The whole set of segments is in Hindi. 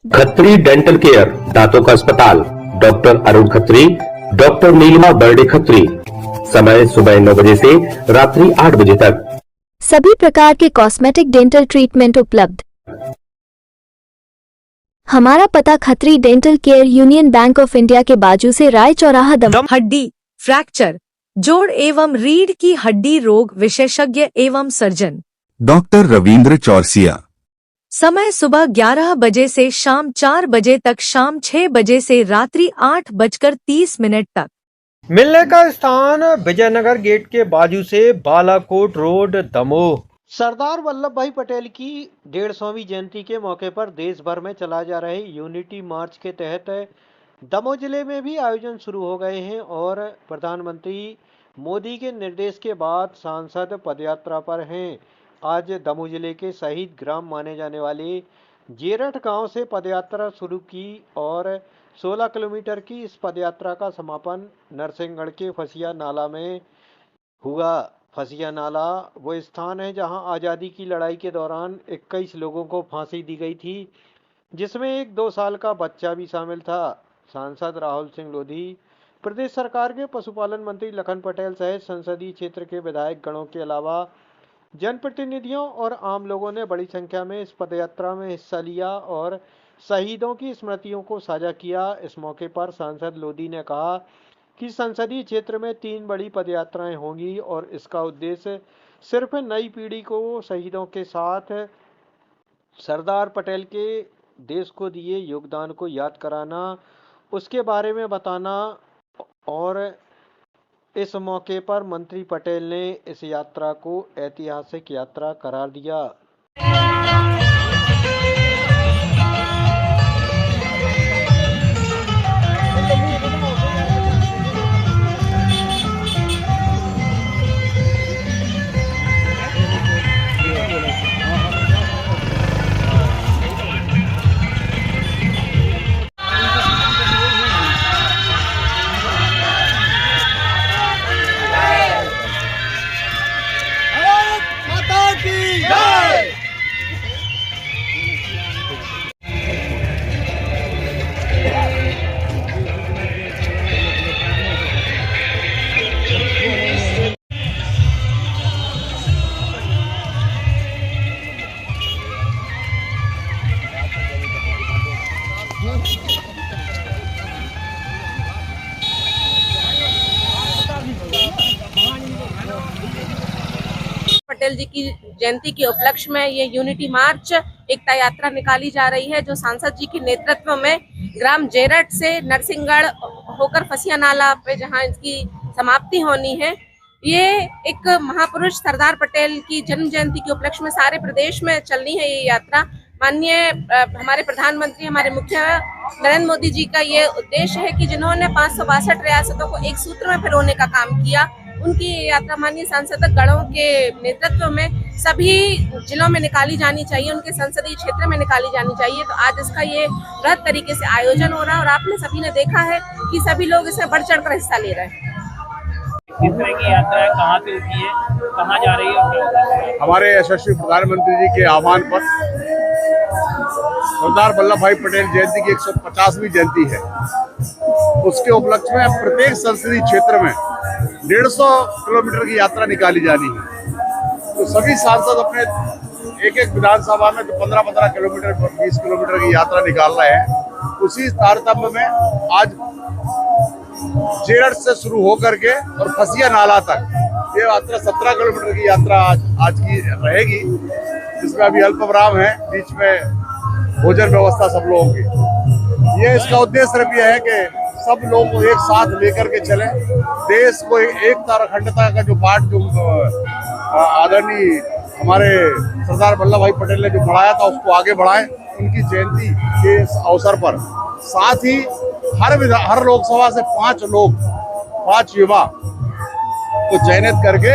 खत्री डेंटल केयर, दांतों का अस्पताल, डॉक्टर अरुण खत्री, डॉक्टर नीलिमा बर्डे खत्री। समय सुबह 9 बजे से रात्रि 8 बजे तक। सभी प्रकार के कॉस्मेटिक डेंटल ट्रीटमेंट उपलब्ध। हमारा पता Khatri dental care, union bank of India के बाजू से राय चौराहा, दम। हड्डी, फ्रैक्चर, जोड़ एवं रीढ़ की हड्डी रोग विशेषज्ञ एवं सर्जन डॉक्टर रविंद्र चौरसिया। समय सुबह 11 बजे से शाम 4 बजे तक, शाम 6 बजे से रात्रि 8:30 तक। मिलने का स्थान विजयनगर गेट के बाजू से बालाकोट रोड, दमोह। सरदार वल्लभ भाई पटेल की 150वीं जयंती के मौके पर देश भर में चलाए जा रहे यूनिटी मार्च के तहत दमोह जिले में भी आयोजन शुरू हो गए हैं और प्रधानमंत्री मोदी के निर्देश के बाद सांसद पदयात्रा पर हैं। आज दमोह जिले के शहीद ग्राम माने जाने वाले जेरठ गांव से पदयात्रा शुरू की और 16 किलोमीटर की इस पदयात्रा का समापन नरसिंहगढ़ के फसिया नाला में हुआ। फसिया नाला वो स्थान है जहां आज़ादी की लड़ाई के दौरान 21 लोगों को फांसी दी गई थी, जिसमें एक 2 साल का बच्चा भी शामिल था। सांसद राहुल सिंह लोधी, प्रदेश सरकार के पशुपालन मंत्री लखन पटेल सहित संसदीय क्षेत्र के विधायक गणों के अलावा जनप्रतिनिधियों और आम लोगों ने बड़ी संख्या में इस पदयात्रा में हिस्सा लिया और शहीदों की स्मृतियों को साझा किया। इस मौके पर सांसद लोधी ने कहा कि संसदीय क्षेत्र में 3 बड़ी पदयात्राएं होंगी और इसका उद्देश्य सिर्फ नई पीढ़ी को शहीदों के साथ सरदार पटेल के देश को दिए योगदान को याद कराना, उसके बारे में बताना। और इस मौके पर मंत्री पटेल ने इस यात्रा को ऐतिहासिक यात्रा करार दिया। पटेल जी की जयंती के उपलक्ष्य में ये यूनिटी मार्च एकता यात्रा निकाली जा रही है, जो सांसद जी के नेतृत्व में ग्राम जेरठ से नरसिंहगढ़ होकर फसिया नाला पे जहां इसकी समाप्ति होनी है। ये एक महापुरुष सरदार पटेल की जन्म जयंती के उपलक्ष्य में सारे प्रदेश में चलनी है ये यात्रा। माननीय हमारे प्रधानमंत्री, हमारे मुखिया नरेंद्र मोदी जी का ये उद्देश्य है कि जिन्होंने 562 रियासतों को एक सूत्र में पिरोने का काम किया, उनकी यात्रा माननीय सांसद गणों के नेतृत्व में सभी जिलों में निकाली जानी चाहिए, उनके संसदीय क्षेत्र में निकाली जानी चाहिए। तो आज इसका ये बृहद तरीके से आयोजन हो रहा है और आपने सभी ने देखा है कि सभी लोग इसमें बढ़ चढ़ कर हिस्सा ले रहे हैं। किस तरह की यात्रा है, कहाँ से उठी है, कहाँ जा रही है? हमारे यशस्वी प्रधानमंत्री जी के आह्वान पर सरदार वल्लभ भाई पटेल जयंती की 150वीं जयंती है। उसके उपलक्ष्य में प्रत्येक संसदीय क्षेत्र में 150 किलोमीटर की यात्रा निकाली जानी है। तो सभी सांसद अपने एक विधानसभा में 15-15 किलोमीटर, 20 किलोमीटर की यात्रा निकाल रहे हैं। उसी तारतम्य में आज जेरठ से शुरू होकर के और फसिया नाला तक ये यात्रा 17 किलोमीटर की यात्रा आज की रहेगी, जिसमें अभी अल्प विराम है, बीच में भोजन व्यवस्था सब लोगों की। ये इसका उद्देश्य सिर्फ यह है कि सब लोगों को एक साथ लेकर के चले, देश को एकता और अखंडता का जो पाठ जो आदरणीय हमारे सरदार वल्लभ भाई पटेल ने जो बढ़ाया था उसको आगे बढ़ाएं। उनकी जयंती के अवसर पर साथ ही हर लोकसभा से 5 युवा को चयनित करके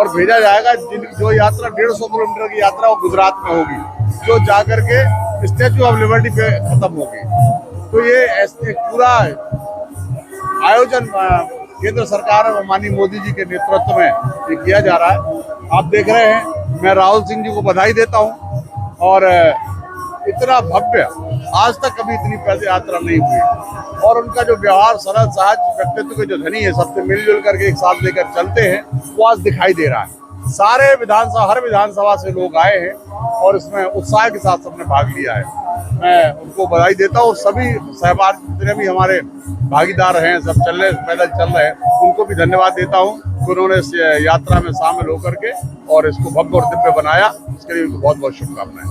और भेजा जाएगा। जो यात्रा 150 किलोमीटर की यात्रा वो गुजरात में होगी, जो जाकर के स्टैच्यू ऑफ लिबर्टी पे खत्म होगी। तो ये ऐसे पूरा आयोजन केंद्र सरकार और माननीय मोदी जी के नेतृत्व में ये किया जा रहा है। आप देख रहे हैं, मैं राहुल सिंह जी को बधाई देता हूं और इतना भव्य आज तक कभी इतनी पद यात्रा नहीं हुई। और उनका जो व्यवहार सरल सहज व्यक्तित्व के जो धनी है, सबसे मिलजुल करके एक साथ लेकर चलते हैं, वो आज दिखाई दे रहा है। सारे हर विधानसभा से लोग आए हैं और इसमें उत्साह के साथ सबने भाग लिया है। मैं उनको बधाई देता हूँ और सभी सहभागी जितने भी हमारे भागीदार हैं, सब पैदल चल रहे हैं, उनको भी धन्यवाद देता हूँ कि उन्होंने इस यात्रा में शामिल होकर के और इसको भव्य और दिव्य बनाया। इसके लिए उनको बहुत बहुत शुभकामनाएं।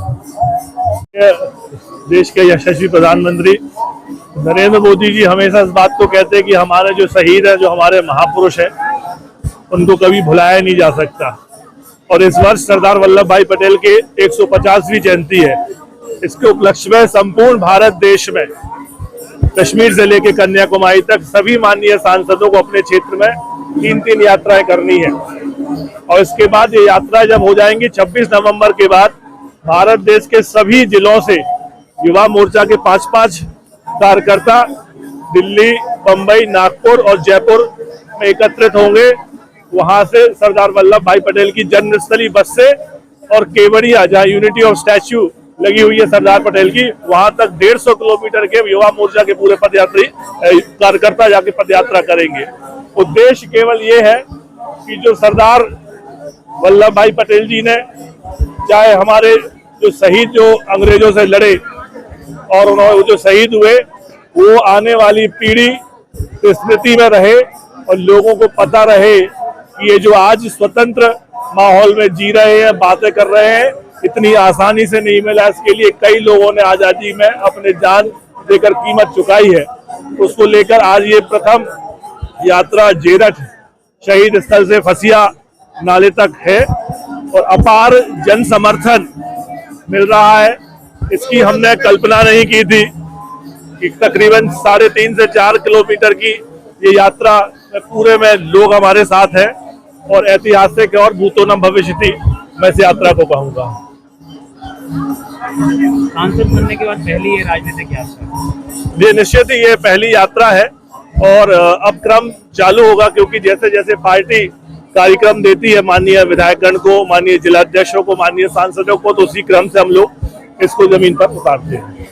देश के यशस्वी प्रधानमंत्री नरेंद्र मोदी जी हमेशा इस बात को कहते हैं कि हमारे जो शहीद हैं, जो हमारे महापुरुष हैं, उनको कभी भुलाया नहीं जा सकता। और इस वर्ष सरदार वल्लभ भाई पटेल की 150वीं जयंती है। इसके उपलक्ष्य में संपूर्ण भारत देश में कश्मीर से लेकर कन्याकुमारी तक सभी माननीय सांसदों को अपने क्षेत्र में 3-3 यात्राएं करनी है। और इसके बाद ये यात्रा जब हो जाएंगी 26 नवंबर के बाद भारत देश के सभी जिलों से युवा मोर्चा के 5-5 कार्यकर्ता दिल्ली, बंबई, नागपुर और जयपुर में एकत्रित होंगे। वहां से सरदार वल्लभ भाई पटेल की जन्मस्थली बस से और केवड़िया, जहाँ यूनिटी ऑफ स्टैच्यू लगी हुई है सरदार पटेल की, वहां तक 150 किलोमीटर के युवा मोर्चा के पूरे पदयात्री कार्यकर्ता जाके पदयात्रा करेंगे। उद्देश्य केवल ये है कि जो सरदार वल्लभ भाई पटेल जी ने, चाहे हमारे जो शहीद जो अंग्रेजों से लड़े और उन्होंने जो शहीद हुए, वो आने वाली पीढ़ी स्मृति में रहे और लोगों को पता रहे कि ये जो आज स्वतंत्र माहौल में जी रहे हैं, बातें कर रहे हैं, इतनी आसानी से नहीं मिला। इसके लिए कई लोगों ने आजादी में अपने जान देकर कीमत चुकाई है। उसको लेकर आज ये प्रथम यात्रा जेरठ शहीद स्थल से फसिया नाले तक है और अपार जन समर्थन मिल रहा है। इसकी हमने कल्पना नहीं की थी कि तकरीबन 3.5 से 4 किलोमीटर की ये यात्रा पूरे में लोग हमारे साथ हैं और ऐतिहासिक और भूतो न भविष्यति मैं इस यात्रा को कहूँगा। सांसद बनने के बाद पहली ये राजनीतिक यात्रा, ये निश्चित ही ये पहली यात्रा है और अब क्रम चालू होगा, क्योंकि जैसे जैसे पार्टी कार्यक्रम देती है माननीय विधायकगण को, माननीय जिलाध्यक्षों को, माननीय सांसदों को, तो उसी क्रम से हम लोग इसको जमीन पर उतारते हैं।